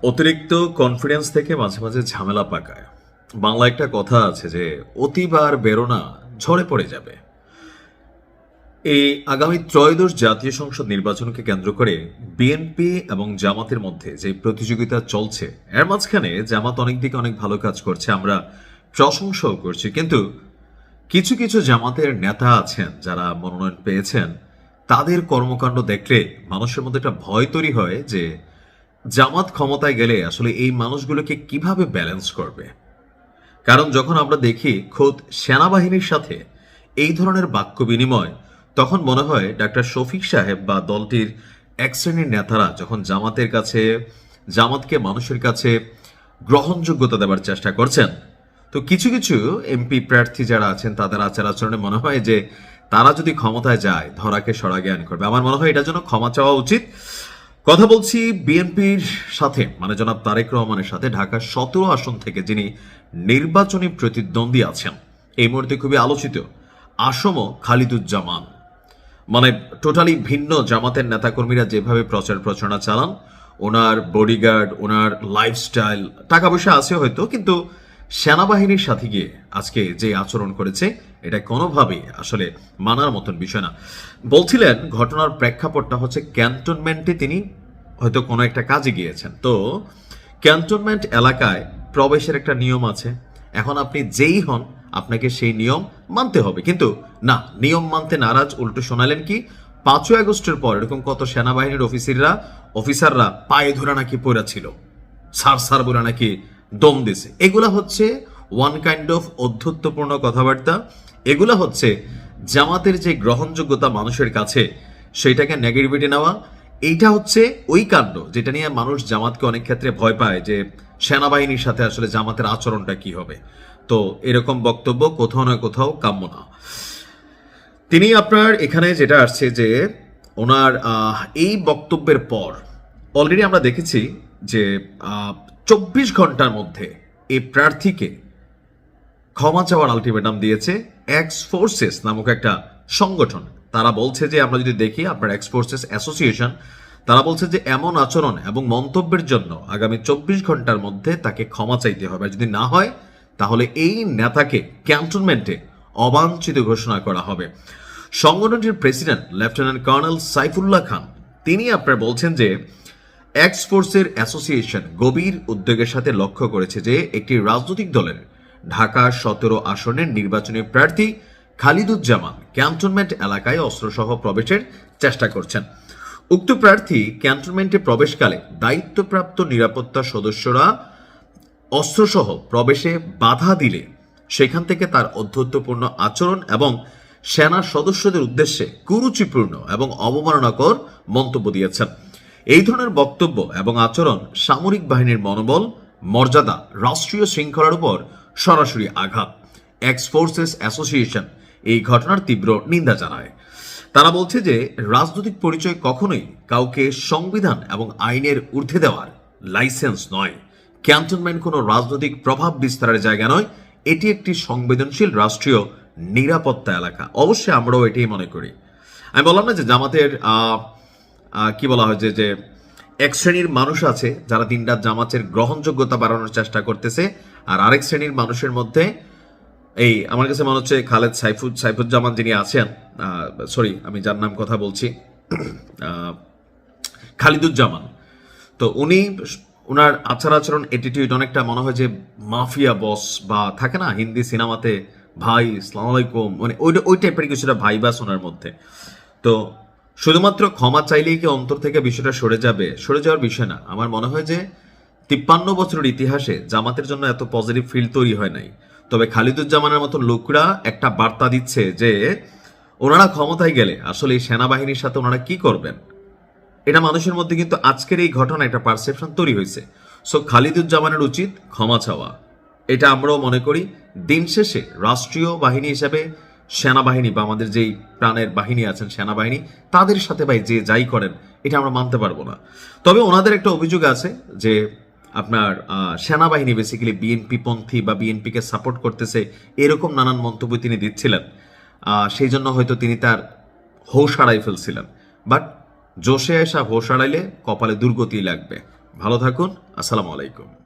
অতিরিক্ত কনফিডেন্স থেকে মাঝে মাঝে ঝামেলা পাকায়। বাংলা একটা কথা আছে যে অতিবার বেরোনা ঝড়ে পড়ে যাবে। এই আগামী ত্রয়োদশ জাতীয় সংসদ নির্বাচনকে কেন্দ্র করে বিএনপি এবং জামাতের মধ্যে যে প্রতিযোগিতা চলছে, এর মাঝখানে জামাত অনেক দিকে অনেক ভালো কাজ করছে, আমরা প্রশংসাও করছি। কিন্তু কিছু কিছু জামাতের নেতা আছেন যারা মনোনয়ন পেয়েছেন, তাদের কর্মকাণ্ড দেখলে মানুষের মধ্যে একটা ভয় তৈরি হয় যে জামাত ক্ষমতায় গেলে আসলে এই মানুষগুলোকে কিভাবে ব্যালেন্স করবে। কারণ যখন আমরা দেখি খোদ সেনাবাহিনীর সাথে এই ধরনের বাক্য বিনিময়, তখন মনে হয় ডাক্তার শফিক সাহেব বা দলটির এক শ্রেণীর নেতারা যখন জামাতকে মানুষের কাছে গ্রহণযোগ্যতা দেওয়ার চেষ্টা করছেন, তো কিছু কিছু এমপি প্রার্থী যারা আছেন তাদের আচার আচরণে মনে হয় যে তারা যদি ক্ষমতায় যায় ধরাকে সরা জ্ঞান করবে। আমার মনে হয় এটার জন্য ক্ষমা চাওয়া উচিত। কথা বলছি বিএনপির সাথে, মানে জনাব তারেক রহমানের সাথে, ঢাকা 17 আসন থেকে যিনি নির্বাচনী প্রতিদ্বন্দ্বী আছেন, এই মুহূর্তে খুবই আলোচিত আসম খালিদুজ্জামান। মানে টোটালি ভিন্ন জামাতের নেতাকর্মীরা যেভাবে প্রচার প্রচারণা চালান, ওনার বডিগার্ড, ওনার লাইফস্টাইল, টাকা পয়সা আছে হয়তো, কিন্তু সেনাবাহিনীর সাথে গিয়ে আজকে যে আচরণ করেছে এটা কোনোভাবেই আসলে মানার মতন বিষয় না। বলছিলেন ঘটনার প্রেক্ষাপটটা হচ্ছে ক্যান্টনমেন্টে তিনি হয়তো কোনো একটা কাজে গিয়েছেন। তো ক্যান্টনমেন্ট এলাকায় প্রবেশের একটা নিয়ম আছে। এখন আপনি যেই হন আপনাকে সেই নিয়ম মানতে হবে, কিন্তু না, নিয়ম মানতে নারাজ। উল্টো শোনালেন কি, 5ই আগস্টের পর এরকম কত সেনাবাহিনীর অফিসাররা পায়ে ধরে নাকি পড়া ছিল, সার বলে নাকি দম দিছে। এগুলা হচ্ছে ওয়ান কাইন্ড অফ অধ্যত্বপূর্ণ কথাবার্তা। এগুলা হচ্ছে জামাতের যে গ্রহণযোগ্যতা মানুষের কাছে, সেইটাকে নেগেটিভিটি নেওয়া। এইটা হচ্ছে ওই কাণ্ড যেটা নিয়ে মানুষ জামাতকে অনেক ক্ষেত্রে ভয় পায় যে সেনাবাহিনীর সাথে আসলে জামাতের আচরণটা কি হবে। তো এরকম বক্তব্য কোথাও না কোথাও কাম্য না। তিনি আপনার এখানে যেটা আসছে যে ওনার এই বক্তব্যের পর অলরেডি আমরা দেখেছি যে 24 ঘন্টার মধ্যে এই প্রার্থীকে ক্ষমা চাওয়ার আলটিমেটাম দিয়েছে এক্স ফোর্সেস নামক একটা সংগঠন। তারা বলছে যে আমরা যদি দেখি আপনার এক্স ফোর্সেস অ্যাসোসিয়েশন, তারা বলছে যে এমন আচরণ এবং মন্তব্যের জন্য আগামী 24 ঘন্টার মধ্যে তাকে ক্ষমা চাইতে হবে। যদি না হয় তাহলে এই নেতাকে ক্যান্টনমেন্টে অবাঞ্ছিত ঘোষণা করা হবে। সংগঠনটির প্রেসিডেন্ট লেফটেন্যান্ট কর্নেল সাইফুল্লাহ খান তিনি আপনার বলছেন যে এক্স ফোর্সের অ্যাসোসিয়েশন গভীর উদ্বেগের সাথে লক্ষ্য করেছে যে একটি রাজনৈতিক দলের ঢাকা 17 আসনের নির্বাচনী প্রার্থী খালিদুজ্জামান ক্যান্টনমেন্ট এলাকায় অস্ত্রসহ প্রবেশের চেষ্টা করছেন। উক্ত প্রার্থী ক্যান্টনমেন্টে প্রবেশকালে দায়িত্বপ্রাপ্ত নিরাপত্তা সদস্যরা অস্ত্রসহ প্রবেশে বাধা দিলে সেখান থেকে তার অধ্যত্বপূর্ণ আচরণ এবং সেনা সদস্যদের উদ্দেশ্যে কুরুচিপূর্ণ এবং অবমাননাকর মন্তব্য দিয়েছেন। এই ধরনের বক্তব্য এবং আচরণ সামরিক বাহিনীর মনোবল, মর্যাদা, রাষ্ট্রীয় শৃঙ্খলার উপর সরাসরি আঘাত। এক্স ফোর্সেস অ্যাসোসিয়েশন এই ঘটনার তীব্র নিন্দা জানায়। তারা বলছে যে রাজনৈতিক পরিচয় কখনোই কাউকে সংবিধান এবং আইনের ঊর্ধ্বে দেওয়ার লাইসেন্স নয়। ক্যান্টনমেন্ট কোনো রাজনৈতিক প্রভাব বিস্তারের জায়গা নয়, এটি একটি সংবেদনশীল রাষ্ট্রীয় নিরাপত্তা এলাকা। অবশ্যই আমরাও এটাই মনে করি। আমি বললাম না যে জামাতের কি বলা হয় যে এক শ্রেণীর মানুষ আছে যারা দিনরাত জামাতের গ্রহণযোগ্যতা বাড়ানোর চেষ্টা করতেছে, আর আরেক শ্রেণীর মানুষের মধ্যে এই আমার কাছে মনে হচ্ছে সাইফুজ্জামান যিনি আছেন, সরি আমি যার নাম কথা বলছি, খালিদুজ্জামান। তো উনার আচার আচরণ অ্যাটিটিউড অনেকটা মনে হয় যে মাফিয়া বস, বা থাকে না হিন্দি সিনেমাতে ভাই আসসালামু আলাইকুম, মানে ওই টাইপের কিছুটা ভাইবাস ওনার মধ্যে। তো শুধুমাত্র ক্ষমা চাইলেই কি অন্তর থেকে বিষয়টা সরে যাওয়ার বিষয় না। আমার মনে হয় যে 53 বছরের ইতিহাসে জামাতের জন্য এত পজিটিভ ফিল তৈরি হয় নাই। তবে খালিদুজ্জামানের মতো লোকরা একটা বার্তা দিচ্ছে যে ওনারা ক্ষমতায় গেলে আসলে এই সেনাবাহিনীর সাথে ওনারা কি করবেন, এটা মানুষের মধ্যে কিন্তু আজকের এই ঘটনা একটা পারসেপশন তৈরি হয়েছে। সো খালিদুজ্জামানের উচিত ক্ষমা চাওয়া, এটা আমরাও মনে করি। দিন শেষে রাষ্ট্রীয় বাহিনী হিসেবে সেনাবাহিনী বা আমাদের যেই প্রাণের বাহিনী আছেন সেনাবাহিনী, তাদের সাথে ভাই যে যাই করেন এটা আমরা মানতে পারবো না। তবে ওনাদের একটা অভিযোগ আছে যে আপনার সেনাবাহিনী বেসিক্যালি বিএনপি পন্থী বা বিএনপিকে সাপোর্ট করতেছে, এরকম নানান মন্তব্য তিনি দিচ্ছিলেন। সেই জন্য হয়তো তিনি তার হোশ হারাই ফেলছিলেন। বাট জোশে আসা হোশ হারাইলে কপালে দুর্গতি লাগবে। ভালো থাকুন। আসসালামু আলাইকুম।